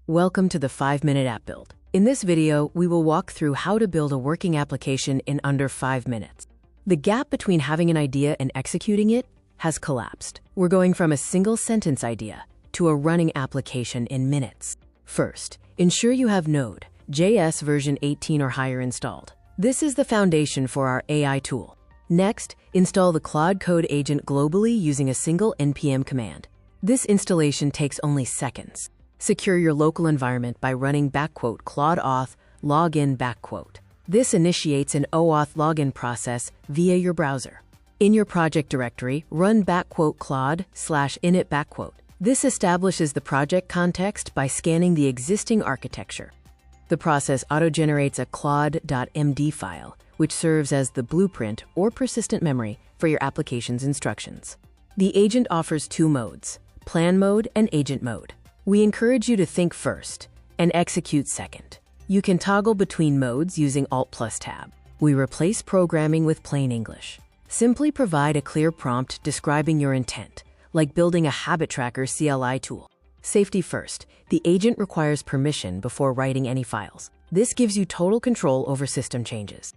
Welcome to the 5-Minute App Build. In this video, we will walk through how to build a working application in under 5 minutes. The gap between having an idea and executing it has collapsed. We're going from a single sentence idea to a running application in minutes. First, ensure you have Node.js version 18 or higher installed. This is the foundation for our AI tool. Next, install the Claude Code agent globally using a single npm command. This installation takes only seconds. Secure your local environment by running --Claude auth login --. This initiates an OAuth login process via your browser. In your project directory, run --Claude/init --. This establishes the project context by scanning the existing architecture. The process auto-generates a CLAUDE.md file, which serves as the blueprint or persistent memory for your application's instructions. The agent offers two modes, plan mode and agent mode. We encourage you to think first and execute second. You can toggle between modes using Alt+Tab. We replace programming with plain English. Simply provide a clear prompt describing your intent, like building a habit tracker CLI tool. Safety first, the agent requires permission before writing any files. This gives you total control over system changes.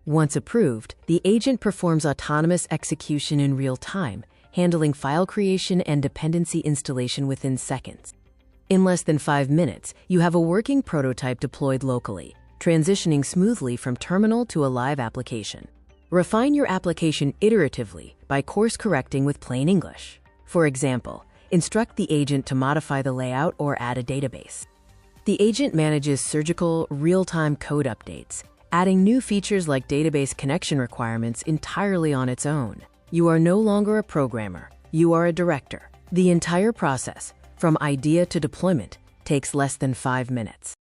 Once approved, the agent performs autonomous execution in real time, handling file creation and dependency installation within seconds. In less than 5 minutes, you have a working prototype deployed locally, transitioning smoothly from terminal to a live application. Refine your application iteratively by course correcting with plain English. For example, instruct the agent to modify the layout or add a database. The agent manages surgical, real-time code updates, adding new features like database connection requirements entirely on its own. You are no longer a programmer, you are a director. The entire process, from idea to deployment, takes less than 5 minutes.